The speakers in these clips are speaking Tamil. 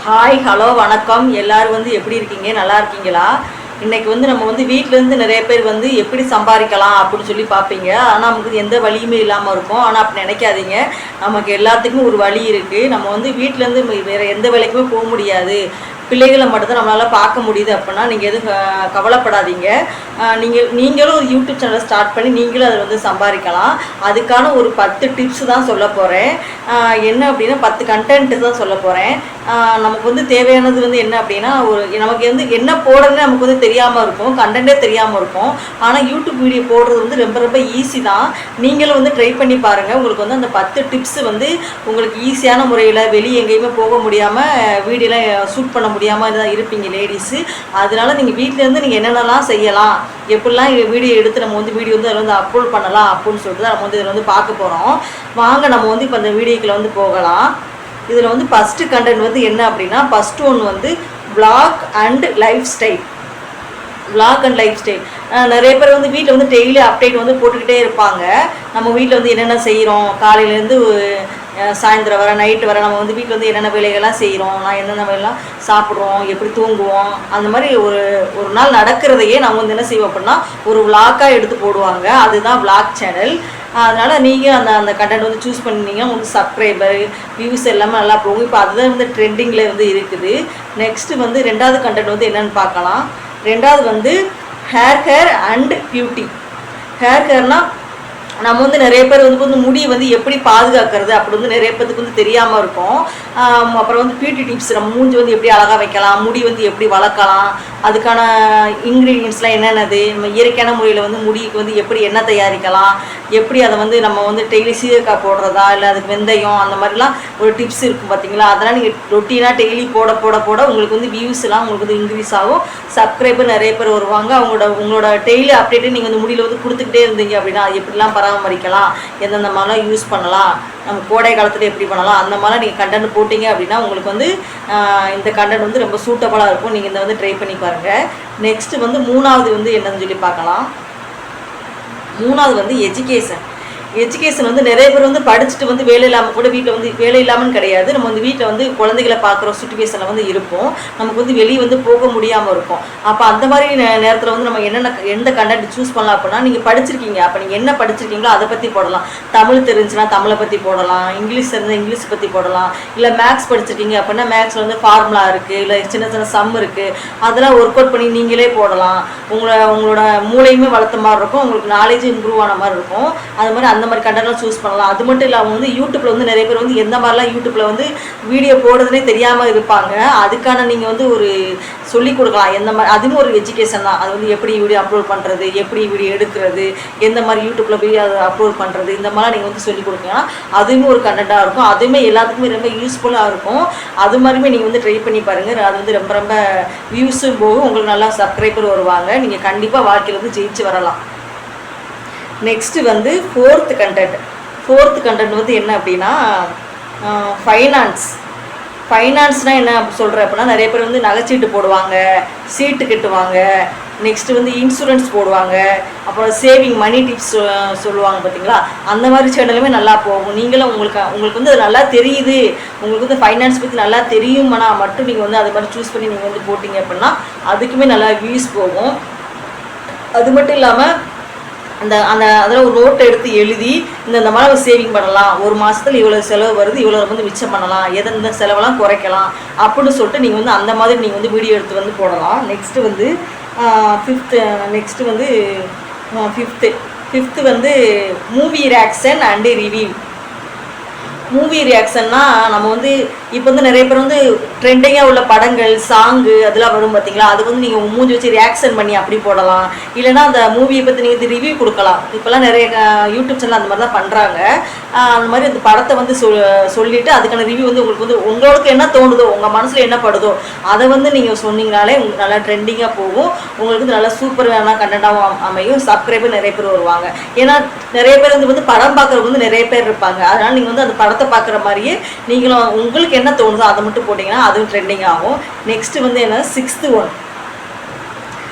ஹாய் ஹலோ வணக்கம். எல்லோரும் எப்படி இருக்கீங்க? நல்லா இருக்கீங்களா? இன்றைக்கி நம்ம வீட்டிலேருந்து நிறைய பேர் எப்படி சம்பாதிக்கலாம் அப்படின்னு சொல்லி பார்ப்பீங்க. ஆனால் நமக்கு எந்த வழியுமே இல்லாமல் இருக்கும். ஆனால் அப்படி நினைக்காதீங்க, நமக்கு எல்லாத்துக்கும் ஒரு வழி இருக்குது. நம்ம வீட்டிலேருந்து வேறு எந்த வேலைக்குமே போக முடியாது, பிள்ளைகளை மட்டும்தான் நம்மளால் பார்க்க முடியுது அப்படின்னா நீங்கள் எதுவும் கவலைப்படாதீங்க. நீங்களும் ஒரு யூடியூப் சேனலை ஸ்டார்ட் பண்ணி நீங்களும் அதில் சம்பாதிக்கலாம். அதுக்கான ஒரு 10 டிப்ஸ் தான் சொல்ல போகிறேன். என்ன அப்படின்னா 10 கண்டென்ட்டு தான் சொல்ல போகிறேன். நமக்கு தேவையானது என்ன அப்படின்னா, நமக்கு என்ன போடுறதுன்னு நமக்கு தெரியாமல் இருக்கும், கண்டென்ட்டே தெரியாமல் இருக்கும். ஆனால் யூடியூப் வீடியோ போடுறது ரொம்ப ரொம்ப ஈஸி தான். நீங்களும் ட்ரை பண்ணி பாருங்கள். உங்களுக்கு அந்த 10 டிப்ஸ் உங்களுக்கு ஈஸியான முறையில் வெளியே எங்கேயுமே போக முடியாமல் வீடியோலாம் ஷூட் பண்ண முடியாமல் தான் இருப்பீங்க லேடிஸு. அதனால் நீங்கள் வீட்டிலேருந்து நீங்கள் என்னென்னலாம் செய்யலாம், எப்படிலாம் வீடியோ எடுத்து நம்ம வீடியோ அதில் அப்லோட் பண்ணலாம் அப்படின்னு சொல்லிட்டு தான் நம்ம இதில் பார்க்க போகிறோம். வாங்க நம்ம இப்போ அந்த வீடியோக்குள்ள போகலாம். இதில் ஃபஸ்ட்டு கண்டென்ட் என்ன அப்படின்னா, ஃபஸ்ட்டு ஒன்று vlog and life style. vlog and life style நிறைய பேர் வீட்டில் டெய்லி அப்டேட் போட்டுக்கிட்டே இருப்பாங்க. நம்ம வீட்டில் என்னென்ன செய்கிறோம், காலையிலேருந்து சாயந்தரம் வர நைட்டு வர நம்ம வீட்டில் என்னென்ன வேலைகள்லாம் செய்கிறோம், நான் என்னென்ன வேலைலாம் சாப்பிட்றோம், எப்படி தூங்குவோம், அந்த மாதிரி ஒரு நாள் நடக்கிறதையே நம்ம என்ன செய்வோம் அப்படின்னா ஒரு vlog-ஆக எடுத்து போடுவாங்க. அதுதான் vlog சேனல். அதனால் நீங்கள் அந்த கண்டென்ட் சூஸ் பண்ணிங்க. உங்களுக்கு சப்ஸ்கிரைபர் வியூஸ் எல்லாமே நல்லா போகும். இப்போ அதுதான் ட்ரெண்டிங்கில் இருக்குது. நெக்ஸ்ட்டு ரெண்டாவது கண்டென்ட் என்னென்னு பார்க்கலாம். ரெண்டாவது ஹேர் அண்ட் பியூட்டி. ஹேர்னால் நம்ம நிறைய பேர் முடி எப்படி பாதுகாக்கிறது அப்படி நிறைய பேருக்கு தெரியாமல் இருக்கும். அப்புறம் பியூட்டி டிப்ஸ், நம்ம மூஞ்சி எப்படி அழகாக வைக்கலாம், முடி எப்படி வளர்க்கலாம், அதுக்கான இன்க்ரீடியன்ட்ஸ்லாம் என்னென்னது, நம்ம இயற்கையான முறையில் முடிக்கு எப்படி எண்ணெய் தயாரிக்கலாம், எப்படி அதை நம்ம டெய்லி சீரக்காய் போடுறதா இல்லை அதுக்கு வெந்தயம் அந்த மாதிரிலாம் ஒரு டிப்ஸ் இருக்கும் பார்த்தீங்களா. அதெல்லாம் நீங்கள் ரொட்டீனாக டெய்லி போட போட போட உங்களுக்கு வியூஸ்லாம் உங்களுக்கு இன்க்ரீஸ் ஆகும். சப்ஸ்கிரைபர் நிறைய பேர் வருவாங்க. உங்களோட டெய்லி அப்டேட்டு நீங்கள் முடியில் கொடுத்துக்கிட்டே இருந்தீங்க அப்படின்னா அது எப்படிலாம் பராமரிக்கலாம், எந்தெந்த மாதிரிலாம் யூஸ் பண்ணலாம், நம்ம கோடை காலத்தில் எப்படி பண்ணலாம், அந்த மாதிரிலாம் நீங்கள் கண்டென்ட் போட்டிங்க அப்படின்னா உங்களுக்கு இந்த கண்டென்ட் ரொம்ப சூட்டபுளாக இருக்கும். நீங்கள் இந்த ட்ரை பண்ணி பாருங்கள். நெக்ஸ்ட்டு மூணாவது என்னன்னு சொல்லி பார்க்கலாம். மூணாவது எஜுகேஷன். எஜுகேஷன் நிறைய பேர் படிச்சுட்டு வேலை இல்லாமல் கூட வீட்டில் வேலை இல்லாமல் கிடையாது. நம்ம வீட்டில் குழந்தைகளை பார்க்குற சுச்சுவேஷனில் இருப்போம். நமக்கு வெளியே போக முடியாமல் இருக்கும். அப்போ அந்த மாதிரி நேரத்தில் நம்ம எந்த கண்டென்ட் சூஸ் பண்ணலாம் அப்படின்னா, நீங்கள் படிச்சிருக்கீங்க, அப்போ நீங்கள் என்ன படிச்சிருக்கீங்களோ அதை பற்றி போடலாம். தமிழ் தெரிஞ்சுன்னா தமிழை பற்றி போடலாம், இங்கிலீஷ் தெரிஞ்சால் இங்கிலீஷ் பற்றி போடலாம், இல்லை மேக்ஸ் படிச்சிருக்கீங்க அப்படின்னா மேக்ஸில் ஃபார்முலா இருக்குது, இல்லை சின்ன சின்ன சம் இருக்குது, அதெல்லாம் ஒர்க் அவுட் பண்ணி நீங்களே போடலாம். உங்களோட மூளையுமே வளர்த்த மாதிரி இருக்கும், உங்களுக்கு நாலேஜும் இம்ப்ரூவ் ஆன மாதிரி இருக்கும். அது மாதிரி அந்த மாதிரி கண்டென்ட்லாம் சூஸ் பண்ணலாம். அது மட்டும் இல்லாமல் யூடியூப்பில் நிறைய பேர் எந்த மாதிரிலாம் யூடியூப்பில் வீடியோ போடுறதுனே தெரியாமல் இருப்பாங்க. அதுக்கான நீங்கள் ஒரு சொல்லிக் கொடுக்கலாம். எந்த மாதிரி, அதுவும் ஒரு எஜுகேஷன் தான். அது எப்படி வீடியோ அப்லோட் பண்ணுறது, எப்படி வீடியோ எடுக்கிறது, எந்த மாதிரி யூடியூப்பில் வீடியோ அப்லோட் பண்ணுறது, இந்த மாதிரிலாம் நீங்கள் சொல்லிக் கொடுத்தீங்கன்னா அதுவுமே ஒரு கண்டென்ட்டாக இருக்கும். அதுவுமே எல்லாத்துக்குமே ரொம்ப யூஸ்ஃபுல்லாக இருக்கும். அது மாதிரியுமே நீங்கள் ட்ரை பண்ணி பாருங்கள். அது ரொம்ப ரொம்ப வியூஸும் போகும், உங்களுக்கு நல்லா சப்ஸ்கிரைபர் வருவாங்க. நீங்கள் கண்டிப்பாக வாழ்க்கையில் ஜெயிச்சு வரலாம். நெக்ஸ்ட்டு ஃபோர்த்து கண்டென்ட் என்ன அப்படின்னா ஃபைனான்ஸ். ஃபைனான்ஸ்னால் என்ன சொல்கிறேன் அப்படின்னா, நிறைய பேர் நகைச்சீட்டு போடுவாங்க, சீட்டு கட்டுவாங்க, நெக்ஸ்ட்டு இன்சூரன்ஸ் போடுவாங்க, அப்புறம் சேவிங் மணி டிப்ஸ் சொல்லுவாங்க பார்த்தீங்களா. அந்த மாதிரி சேனலுமே நல்லா போகும். நீங்களும் உங்களுக்கு அது நல்லா தெரியுது, உங்களுக்கு ஃபைனான்ஸ் பற்றி நல்லா தெரியுமானா மட்டும் நீங்கள் அது மாதிரி சூஸ் பண்ணி நீங்கள் போட்டிங்க அப்படின்னா அதுக்குமே நல்லா வியூஸ் போகும். அது மட்டும் இல்லாமல் அதில் ஒரு நோட்டை எடுத்து எழுதி இந்த மாதிரி சேவிங் பண்ணலாம், ஒரு மாதத்தில் இவ்வளோ செலவு வருது, இவ்வளோ மிச்சம் பண்ணலாம், எந்த செலவெல்லாம் குறைக்கலாம் அப்படின்னு சொல்லிட்டு நீங்கள் அந்த மாதிரி நீங்கள் வீடியோ எடுத்து போடலாம். Next fifth movie reaction and review. Movie ரியாக்ஷன்னா நம்ம இப்போ நிறைய பேர் ட்ரெண்டிங்காக உள்ள படங்கள், சாங்கு அதெல்லாம் வரும் பார்த்தீங்களா. அது நீங்கள் மூஞ்சி வச்சு ரியாக்ஷன் பண்ணி அப்படி போடலாம். இல்லைனா அந்த மூவியை பற்றி நீங்கள் ரிவ்யூ கொடுக்கலாம். இப்போல்லாம் நிறைய யூடியூப் சேனல் அந்த மாதிரி தான் பண்ணுறாங்க. அந்த மாதிரி அந்த படத்தை சொல்லிவிட்டு அதுக்கான ரிவ்யூ உங்களுக்கு என்ன தோணுதோ, உங்கள் மனசில் என்ன படுதோ அதை நீங்கள் சொன்னீங்கனாலே உங்களுக்கு நல்லா ட்ரெண்டிங்காக போகும். உங்களுக்கு நல்லா சூப்பரான கண்டென்ட்டாகவும் அமையும். சப்ஸ்கிரைபர் நிறைய பேர் வருவாங்க. ஏன்னா நிறைய பேர் படம் பார்க்குறவங்க நிறைய பேர் இருப்பாங்க. அதனால் நீங்கள் அந்த படத்தை பார்க்குற மாதிரியே நீங்களும் உங்களுக்கு என்ன தோணுதோ அதை மட்டும் போட்டிங்கன்னா அதுவும் ட்ரெண்டிங் ஆகும். நெக்ஸ்ட்டு என்ன sixth one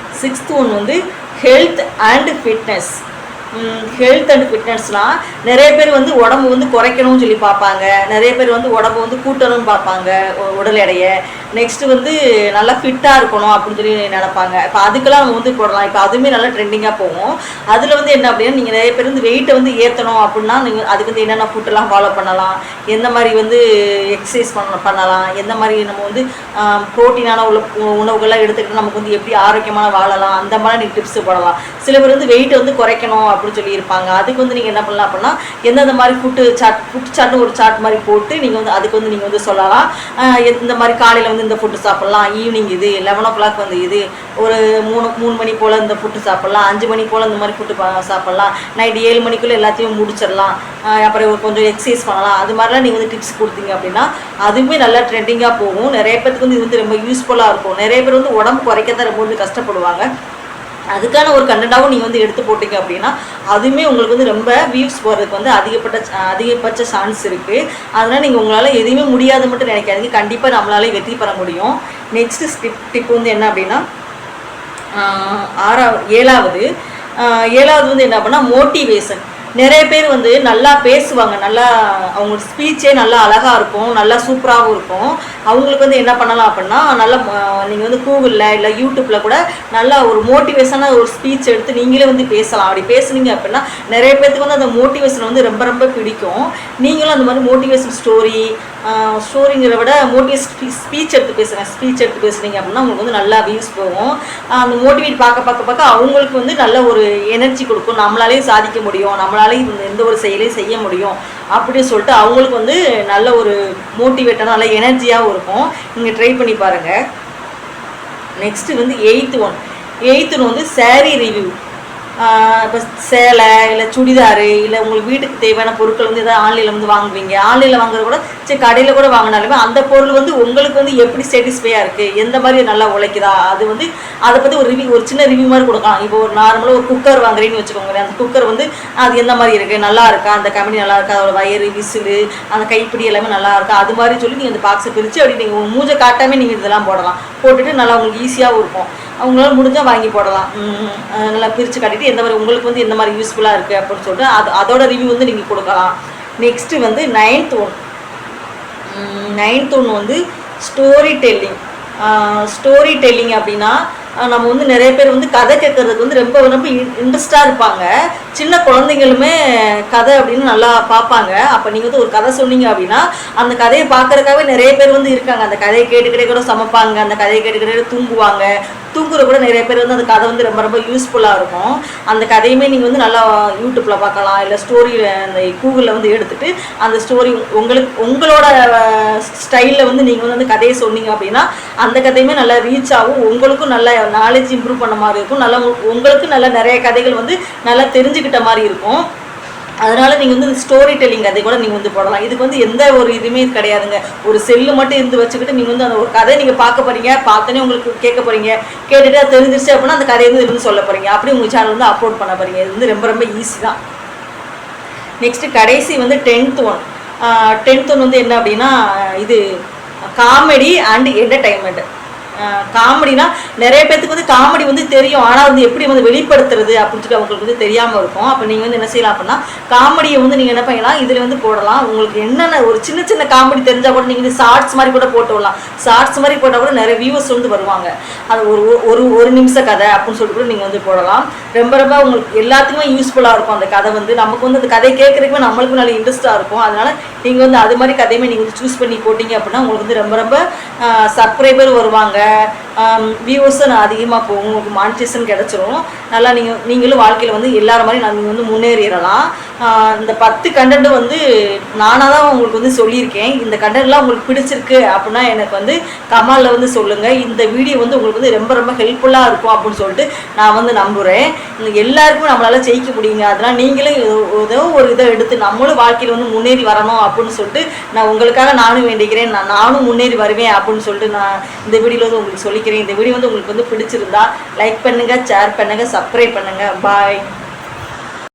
health and fitness. Health and ஃபிட்னஸ்னால் நிறைய பேர் உடம்பு குறைக்கணும்னு சொல்லி பார்ப்பாங்க, நிறைய பேர் உடம்பு கூட்டணும்னு பார்ப்பாங்க, உடல் எடையை. நெக்ஸ்ட்டு வந்து நல்லா ஃபிட்டாக இருக்கணும் அப்படின்னு சொல்லி நினைப்பாங்க. இப்போ அதுக்கெல்லாம் நம்ம வந்து போடலாம். இப்போ அதுவுமே நல்லா ட்ரெண்டிங்காக போகும். அதில் வந்து என்ன அப்படின்னா, நீங்கள் நிறைய பேர் வந்து வெயிட்டை வந்து ஏற்றணும் அப்படின்னா நீங்கள் அதுக்கு வந்து என்னென்ன ஃபுட்டெல்லாம் ஃபாலோ பண்ணலாம், எந்த மாதிரி வந்து எக்ஸசைஸ் பண்ணலாம், எந்த மாதிரி நம்ம வந்து ப்ரோட்டீனான உணவுகள்லாம் எடுத்துக்கிட்டு நமக்கு வந்து எப்படி ஆரோக்கியமான வாழலாம், அந்த மாதிரி நீங்கள் டிப்ஸ் போடலாம். சில பேர் வந்து வெயிட்டை வந்து குறைக்கணும் அப்படின்னு சொல்லி இருப்பாங்க. அதுக்கு வந்து நீங்கள் என்ன பண்ணலாம் அப்படின்னா, எந்தெந்த மாதிரி ஃபுட் சார்ட்னு ஒரு சார்ட் மாதிரி போட்டு நீங்கள் வந்து அதுக்கு வந்து நீங்கள் வந்து சொல்லலாம். இந்த மாதிரி காலையில் வந்து இந்த ஃபுட்டு சாப்பிட்லாம், ஈவினிங் இது 11 o'clock வந்து இது, ஒரு 3 மணி போல் இந்த ஃபுட்டு சாப்பிட்லாம், 5 மணி போல் இந்த மாதிரி ஃபுட்டு சாப்பிட்லாம், நைட்டு 7 மணிக்குள்ளே எல்லாத்தையும் முடிச்சிடலாம், அப்புறம் கொஞ்சம் எக்ஸசைஸ் பண்ணலாம். அது மாதிரிலாம் நீங்கள் வந்து டிப்ஸ் கொடுத்தீங்க அப்படின்னா அதுவுமே நல்லா ட்ரெண்டிங்காக போகும். நிறைய பேருக்கு வந்து இது வந்து ரொம்ப யூஸ்ஃபுல்லாக இருக்கும். நிறைய பேர் வந்து உடம்பு குறைக்கத்தான் ரொம்ப வந்து கஷ்டப்படுவாங்க. அதுக்கான ஒரு கண்டென்ட்டாகவும் நீங்கள் வந்து எடுத்து போட்டிங்க அப்படின்னா அதுவுமே உங்களுக்கு வந்து ரொம்ப வியூஸ் போகிறதுக்கு வந்து அதிகபட்ச சான்ஸ் இருக்குது. அதனால் நீங்கள் உங்களால் எதுவுமே முடியாது மட்டும் நினைக்காதீங்க, கண்டிப்பாக நம்மளாலே வெற்றி பெற முடியும். நெக்ஸ்ட்டு டிப் வந்து என்ன அப்படின்னா, ஏழாவது வந்து என்ன அப்படின்னா மோட்டிவேஷன். நிறைய பேர் வந்து நல்லா பேசுவாங்க, நல்லா அவங்க ஸ்பீச்சே நல்லா அழகாக இருக்கும், நல்லா சூப்பராகவும் இருக்கும். அவங்களுக்கு வந்து என்ன பண்ணலாம் அப்படின்னா, நல்லா நீங்கள் வந்து கூகுளில் இல்லை யூடியூப்பில் கூட நல்லா ஒரு மோட்டிவேஷனாக ஒரு ஸ்பீச் எடுத்து நீங்களே வந்து பேசலாம். அப்படி பேசுனீங்க அப்படின்னா நிறைய பேருக்கு வந்து அந்த மோட்டிவேஷன் வந்து ரொம்ப ரொம்ப பிடிக்கும். நீங்களும் அந்த மாதிரி மோட்டிவேஷன் ஸ்டோரிங்கிறத விட ஸ்பீச் எடுத்து பேசுனீங்க அப்படின்னா உங்களுக்கு வந்து நல்லா வியூஸ் போகும். அந்த மோட்டிவேட் பார்க்க அவங்களுக்கு வந்து நல்ல ஒரு எனர்ஜி கொடுக்கும், நம்மளாலே சாதிக்க முடியும், நம்மளாலே எந்த ஒரு செயலையும் செய்ய முடியும் அப்படின்னு சொல்லிட்டு அவங்களுக்கு வந்து நல்ல ஒரு மோட்டிவேட்டாக நல்ல எனர்ஜியாகவும் இருக்கும். நீங்கள் ட்ரை பண்ணி பாருங்கள். நெக்ஸ்ட்டு வந்து எயித்து ஒன் வந்து சாரீ ரிவ்யூ. இப்போ சேலை இல்லை சுடிதாரு இல்லை உங்களுக்கு வீட்டுக்கு தேவையான பொருட்கள் வந்து எதாவது ஆன்லைனில் வந்து வாங்குவீங்க. ஆன்லைனில் வாங்குறது கூட சரி, கடையில் கூட வாங்கினாலுமே அந்த பொருள் வந்து உங்களுக்கு வந்து எப்படி சாட்டிஸ்ஃபையாக இருக்குது, எந்த மாதிரி நல்லா உழைக்குதா, அது வந்து அதை பற்றி ஒரு சின்ன ரிவ்யூ மாதிரி கொடுக்கலாம். இப்போ ஒரு நார்மலாக ஒரு குக்கர் வாங்குறீங்கன்னு வச்சுக்கோங்களேன். அந்த குக்கர் வந்து அது எந்த மாதிரி இருக்குது, நல்லா இருக்கா, அந்த கம்பெனி நல்லா இருக்கா, அதோட வயரு விசிலு அந்த கைப்பிடி எல்லாமே நல்லா இருக்கா, அது மாதிரி சொல்லி நீங்கள் அந்த பாக்ஸை பிரித்து அப்படி நீங்கள் உங்கள் மூஞ்சை காட்டாமே நீங்கள் இதெல்லாம் போடலாம். போட்டுட்டு நல்லா உங்களுக்கு ஈஸியாகவும் இருக்கும். அவங்களால முடிஞ்சால் வாங்கி போடலாம். நல்லா பிரித்து காட்டிட்டு எந்த மாதிரி உங்களுக்கு வந்து எந்த மாதிரி யூஸ்ஃபுல்லாக இருக்குது அப்படின்னு சொல்லிட்டு அதோட ரிவ்யூ வந்து நீங்கள் கொடுக்கலாம். நெக்ஸ்ட்டு வந்து நைன்த் ஒன் வந்து ஸ்டோரி டெல்லிங் அப்படின்னா நம்ம வந்து நிறைய பேர் வந்து கதை கேட்கறதுக்கு வந்து ரொம்ப ரொம்ப இன்ட்ரெஸ்டாக இருப்பாங்க. சின்ன குழந்தைங்களுமே கதை அப்படின்னு நல்லா பார்ப்பாங்க. அப்போ நீங்கள் வந்து ஒரு கதை சொன்னீங்க அப்படின்னா அந்த கதையை பார்க்குறதுக்காகவே நிறைய பேர் வந்து இருக்காங்க. அந்த கதையை கேட்டுக்கிட்டே கூட சமைப்பாங்க, அந்த கதையை கேட்டுக்கிட்டே தூங்குற கூட நிறைய பேர் வந்து அந்த கதை வந்து ரொம்ப ரொம்ப யூஸ்ஃபுல்லாக இருக்கும். அந்த கதையுமே நீங்கள் வந்து நல்லா யூடியூப்பில் பார்க்கலாம், இல்லை ஸ்டோரியில் அந்த கூகுளில் வந்து எடுத்துகிட்டு அந்த ஸ்டோரி உங்களோட ஸ்டைலில் வந்து நீங்கள் வந்து அந்த கதையை சொன்னீங்க அப்படின்னா அந்த கதையுமே நல்லா ரீச் ஆகும். உங்களுக்கும் நல்ல நாலேஜ் இம்ப்ரூவ் பண்ண மாதிரி இருக்கும். நல்லா உங்களுக்கு நல்லா நிறைய கதைகள் வந்து நல்லா தெரிஞ்சுக்கிட்ட மாதிரி இருக்கும். அதனால் நீங்கள் வந்து ஸ்டோரி டெல்லிங் கதை கூட நீங்கள் வந்து போடலாம். இதுக்கு வந்து எந்த ஒரு இதுவுமே கிடையாதுங்க. ஒரு செல்லு மட்டும் இருந்து வச்சுக்கிட்டு நீங்கள் வந்து அந்த ஒரு கதை நீங்கள் பார்க்க போகிறீங்க, பார்த்தோன்னே உங்களுக்கு கேட்க போகிறீங்க, கேட்டுட்டு அது தெரிஞ்சிருச்சு அப்படின்னா அந்த கதையை வந்து இருந்து சொல்ல போகிறீங்க, அப்படி உங்கள் சேனல் வந்து அப்லோட் பண்ண போகிறீங்க. இது வந்து ரொம்ப ரொம்ப ஈஸி தான். நெக்ஸ்ட்டு கடைசி வந்து டென்த் ஒன் வந்து என்ன அப்படின்னா, இது காமெடி அண்ட் என்டர்டைன்மெண்ட். காமெடினா நிறைய பேருக்கு வந்து காமெடி வந்து தெரியும், ஆனால் வந்து எப்படி வந்து வெளிப்படுத்துறது அப்படின்னு சொல்லி அவங்களுக்கு வந்து தெரியாமல் இருக்கும். அப்போ நீங்கள் வந்து என்ன செய்யலாம் அப்படின்னா காமெடியை வந்து நீங்கள் என்ன பண்ணலாம், இதில் வந்து போடலாம். உங்களுக்கு என்னென்ன ஒரு சின்ன காமெடி தெரிஞ்சால் கூட நீங்கள் ஷார்ட்ஸ் மாதிரி கூட போட்டு விடலாம். ஷார்ட்ஸ் மாதிரி போட்டால் கூட நிறைய வியூவர்ஸ் வந்து வருவாங்க. அது ஒரு நிமிஷ கதை அப்படின்னு சொல்லிட்டு கூட நீங்கள் வந்து போடலாம். ரொம்ப ரொம்ப உங்களுக்கு எல்லாத்துக்குமே யூஸ்ஃபுல்லாக இருக்கும். அந்த கதை வந்து நமக்கு வந்து அந்த கதை கேட்குறதுக்குமே நம்மளுக்கும் நல்ல இன்ட்ரெஸ்ட்டாக இருக்கும். அதனால் நீங்கள் வந்து அது மாதிரி கதையுமே நீங்கள் வந்து சூஸ் பண்ணி போட்டிங்க அப்படின்னா உங்களுக்கு வந்து ரொம்ப ரொம்ப சப்ஸ்கிரைபர் வருவாங்க, வியூவர்ஸும் அதிகமாக போகும், உங்களுக்கு மானிட்டேஷன் கிடச்சிரும். நல்லா நீங்களும் வாழ்க்கையில் வந்து எல்லாரும் மாதிரி நீங்கள் வந்து முன்னேறிடலாம். இந்த 10 கண்டென்ட்டும் வந்து நானாக தான் உங்களுக்கு வந்து சொல்லியிருக்கேன். இந்த கண்டென்ட்லாம் உங்களுக்கு பிடிச்சிருக்கு அப்படின்னா எனக்கு வந்து கமெண்டில் வந்து சொல்லுங்கள். இந்த வீடியோ வந்து உங்களுக்கு வந்து ரொம்ப ரொம்ப ஹெல்ப்ஃபுல்லாக இருக்கும் அப்படின்னு சொல்லிட்டு நான் வந்து நம்புகிறேன். எல்லாருக்கும் நம்மளால் ஜெயிக்க முடியுங்க. அதனால் நீங்களும் ஏதோ ஒரு இதை எடுத்து நம்மளும் வாழ்க்கையில் வந்து முன்னேறி வரணும் அப்படின்னு சொல்லிட்டு நான் உங்களுக்காக நானும் வேண்டிக்கிறேன். நானும் முன்னேறி வருவேன் அப்படின்னு சொல்லிட்டு நான் இந்த வீடியோவில் வந்து உங்களுக்கு சொல்லிக்கிறேன். இந்த வீடியோ வந்து உங்களுக்கு வந்து பிடிச்சிருந்தா லைக் பண்ணுங்கள், ஷேர் பண்ணுங்கள், சப்ஸ்கிரைப் பண்ணுங்கள். பாய்.